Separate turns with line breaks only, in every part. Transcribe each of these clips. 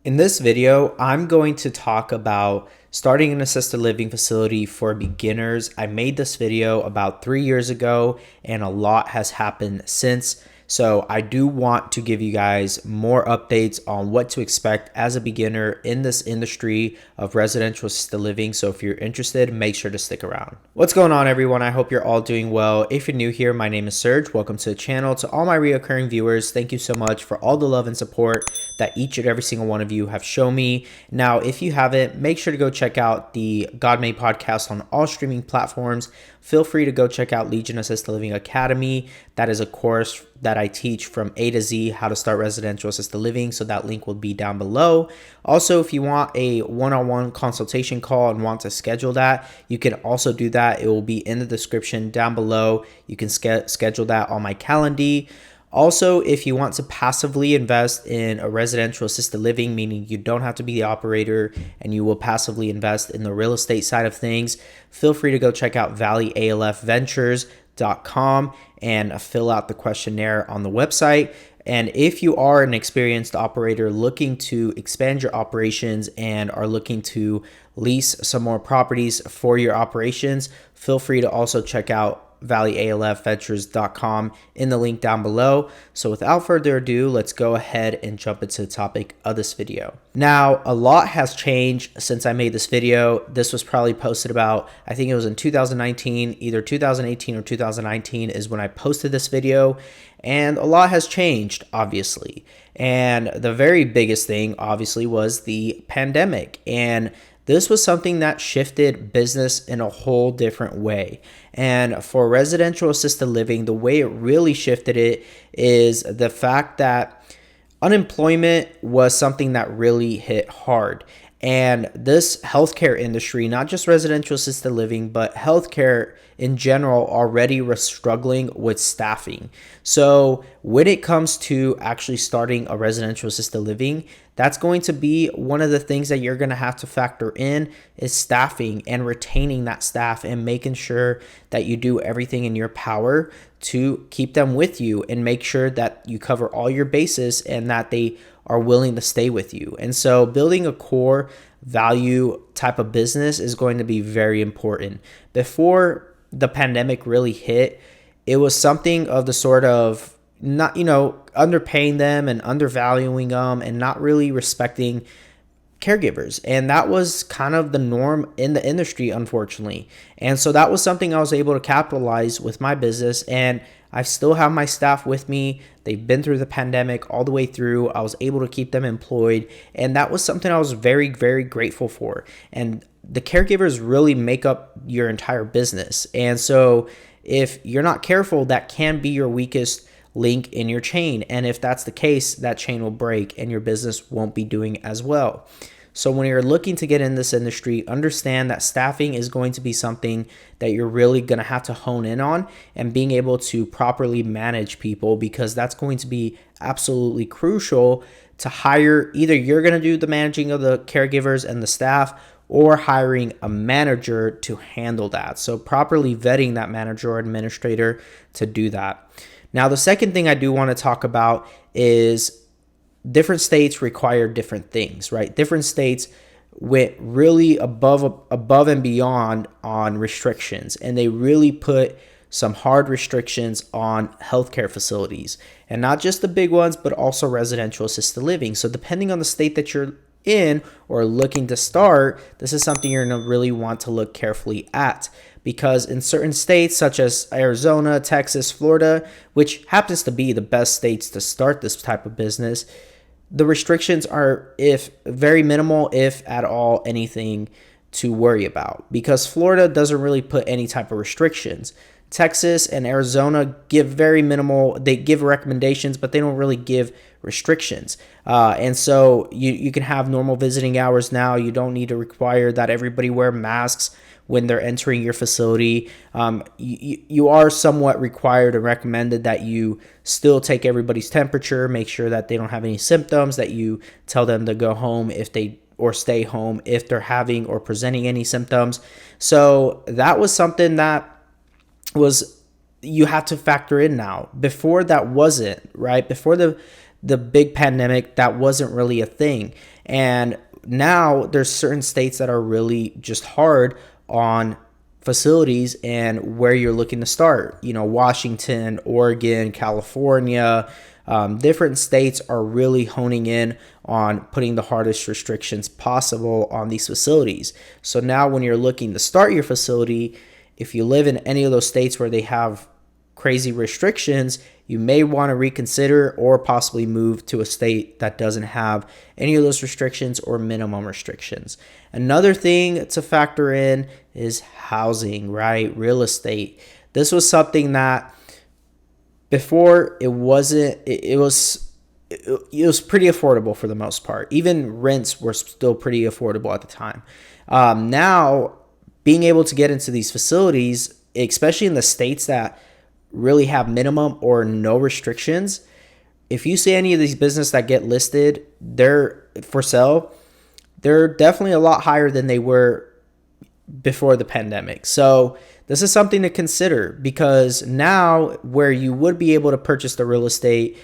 In this video, I'm going to talk about starting an assisted living facility for beginners. I made this video about 3 years ago and a lot has happened since. So I do want to give you guys more updates on what to expect as a beginner in this industry of residential assisted living. So if you're interested, make sure to stick around. What's going on, everyone? I hope you're all doing well. If you're new here, my name is Serg. Welcome to the channel. To all my reoccurring viewers, thank you so much for all the love and support that each and every single one of you have shown me. Now, if you haven't, make sure to go check out the God Made podcast on all streaming platforms. Feel free to go check out Legion Assisted Living Academy. That is a course that I teach from A to Z how to start residential assisted living. So that link will be down below. Also, if you want a one-on-one consultation call and want to schedule that, you can also do that. It will be in the description down below. You can schedule that on my calendar. Also, if you want to passively invest in a residential assisted living, meaning you don't have to be the operator and you will passively invest in the real estate side of things, feel free to go check out valleyalfventures.com and fill out the questionnaire on the website. And if you are an experienced operator looking to expand your operations and are looking to lease some more properties for your operations, feel free to also check out valleyalfventures.com in the link down below. So without further ado, let's go ahead and jump into the topic of this video. Now, a lot has changed since I made this video. This was probably posted about, I think it was in 2019, either 2018 or 2019 is when I posted this video. And a lot has changed, obviously. And the very biggest thing, obviously, was the pandemic. And this was something that shifted business in a whole different way. And for residential assisted living, the way it really shifted it is the fact that unemployment was something that really hit hard. And this healthcare industry, not just residential assisted living, but healthcare in general, already was struggling with staffing. So when it comes to actually starting a residential assisted living, that's going to be one of the things that you're going to have to factor in is staffing and retaining that staff and making sure that you do everything in your power to keep them with you and make sure that you cover all your bases and that they are willing to stay with you. And so building a core value type of business is going to be very important. Before the pandemic really hit, it was something of the sort of not, underpaying them and undervaluing them and not really respecting caregivers. And that was kind of the norm in the industry, unfortunately. And so that was something I was able to capitalize with my business. And I still have my staff with me. They've been through the pandemic all the way through. I was able to keep them employed. And that was something I was very, very grateful for. And the caregivers really make up your entire business. And so if you're not careful, that can be your weakest link in your chain. And if that's the case, that chain will break and your business won't be doing as well. So when you're looking to get in this industry, understand that staffing is going to be something that you're really going to have to hone in on and being able to properly manage people, because that's going to be absolutely crucial to hire. Either you're going to do the managing of the caregivers and the staff, or hiring a manager to handle that. So properly vetting that manager or administrator to do that. Now, the second thing I do want to talk about is different states require different things, right? Different states went really above and beyond on restrictions, and they really put some hard restrictions on healthcare facilities, and not just the big ones, but also residential assisted living. So depending on the state that you're in or looking to start, this is something you're going to really want to look carefully at, because in certain states such as Arizona, Texas, Florida, which happens to be the best states to start this type of business, the restrictions are very minimal, if at all anything to worry about, because Florida doesn't really put any type of restrictions. Texas and Arizona give very minimal, they give recommendations, but they don't really give restrictions. And so you can have normal visiting hours now. You don't need to require that everybody wear masks when they're entering your facility. You are somewhat required and recommended that you still take everybody's temperature, make sure that they don't have any symptoms, that you tell them to go home or stay home if they're having or presenting any symptoms. So that was something that you have to factor in now. Before that wasn't, right? Before the the big pandemic, that wasn't really a thing. And now there's certain states that are really just hard on facilities and where you're looking to start. Washington, Oregon, California, different states are really honing in on putting the hardest restrictions possible on these facilities. So now when you're looking to start your facility, if you live in any of those states where they have crazy restrictions, you may want to reconsider or possibly move to a state that doesn't have any of those restrictions or minimum restrictions. Another thing to factor in is housing, right? Real estate. This was something that before it was pretty affordable for the most part. Even rents were still pretty affordable at the time. Now, being able to get into these facilities, especially in the states that really have minimum or no restrictions, if you see any of these businesses that get listed, they're for sale, they're definitely a lot higher than they were before the pandemic. So this is something to consider, because now where you would be able to purchase the real estate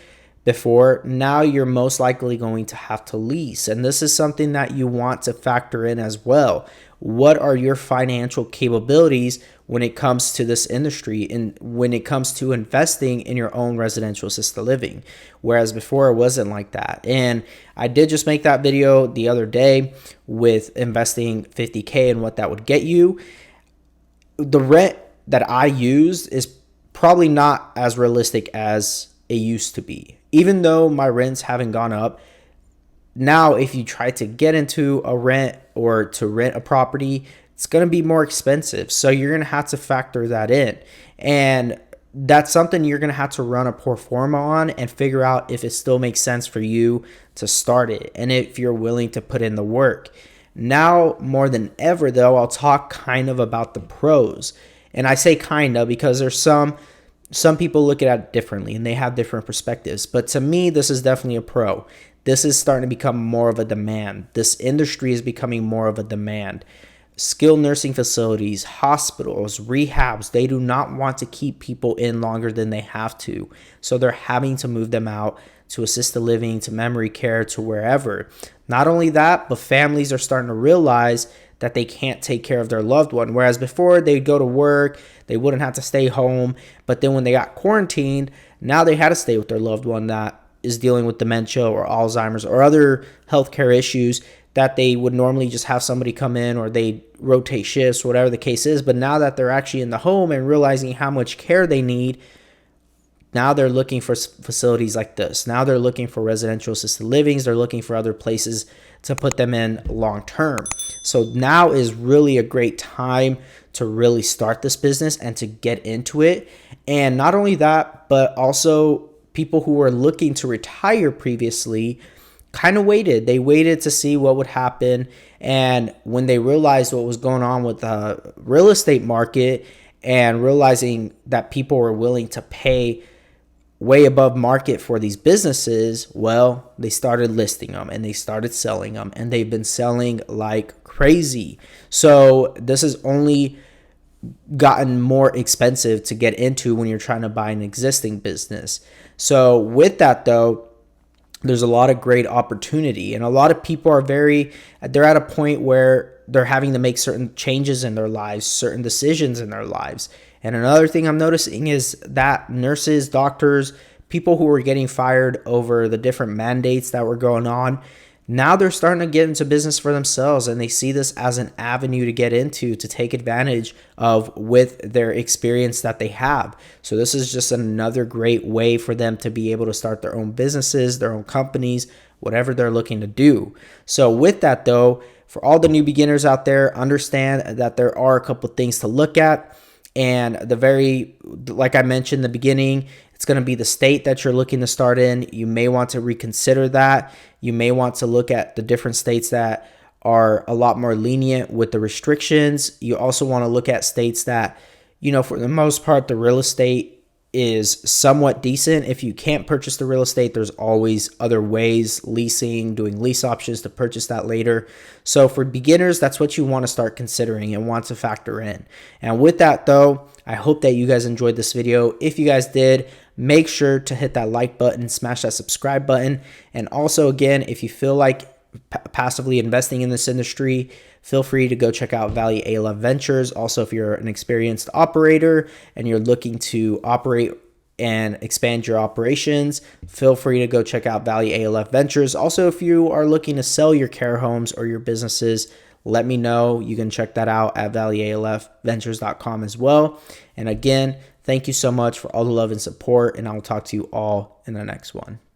before, now you're most likely going to have to lease. And this is something that you want to factor in as well. What are your financial capabilities when it comes to this industry and when it comes to investing in your own residential assisted living? Whereas before it wasn't like that. And I did just make that video the other day with investing $50K and what that would get you. The rent that I used is probably not as realistic as it used to be. Even though my rents haven't gone up, now if you try to get into a rent or to rent a property, it's going to be more expensive. So you're going to have to factor that in. And that's something you're going to have to run a pro forma on and figure out if it still makes sense for you to start it and if you're willing to put in the work. Now, more than ever, though, I'll talk kind of about the pros. And I say kind of because there's some people look at it differently and they have different perspectives. But to me, this is definitely a pro. This is starting to become more of a demand. This industry is becoming more of a demand. Skilled nursing facilities, hospitals, rehabs, they do not want to keep people in longer than they have to. So they're having to move them out to assisted living, to memory care, to wherever. Not only that, but families are starting to realize that they can't take care of their loved one. Whereas before they'd go to work, they wouldn't have to stay home. But then when they got quarantined, now they had to stay with their loved one that is dealing with dementia or Alzheimer's or other healthcare issues that they would normally just have somebody come in or they rotate shifts, whatever the case is. But now that they're actually in the home and realizing how much care they need, now they're looking for facilities like this. Now they're looking for residential assisted livings. They're looking for other places to put them in long term. So now is really a great time to really start this business and to get into it. And not only that, but also people who were looking to retire previously kind of waited. They waited to see what would happen. And when they realized what was going on with the real estate market and realizing that people were willing to pay way above market for these businesses, well, they started listing them and they started selling them, and they've been selling like crazy. So this has only gotten more expensive to get into when you're trying to buy an existing business. So with that though, there's a lot of great opportunity, and a lot of people they're at a point where they're having to make certain changes in their lives, certain decisions in their lives. And another thing I'm noticing is that nurses, doctors, people who were getting fired over the different mandates that were going on, now they're starting to get into business for themselves, and they see this as an avenue to get into, to take advantage of with their experience that they have. So this is just another great way for them to be able to start their own businesses, their own companies, whatever they're looking to do. So with that though, for all the new beginners out there, understand that there are a couple things to look at. And like I mentioned in the beginning, it's going to be the state that you're looking to start in. You may want to reconsider that. You may want to look at the different states that are a lot more lenient with the restrictions. You also want to look at states that, for the most part, the real estate is somewhat decent. If you can't purchase the real estate, there's always other ways, leasing, doing lease options to purchase that later. So for beginners, that's what you want to start considering and want to factor in. And with that though, I hope that you guys enjoyed this video. If you guys did, make sure to hit that like button, smash that subscribe button. And also again, if you feel like passively investing in this industry, feel free to go check out Valley ALF Ventures. Also, if you're an experienced operator and you're looking to operate and expand your operations, feel free to go check out Valley ALF Ventures. Also, if you are looking to sell your care homes or your businesses, let me know. You can check that out at valleyalfventures.com as well. And again, thank you so much for all the love and support, and I will talk to you all in the next one.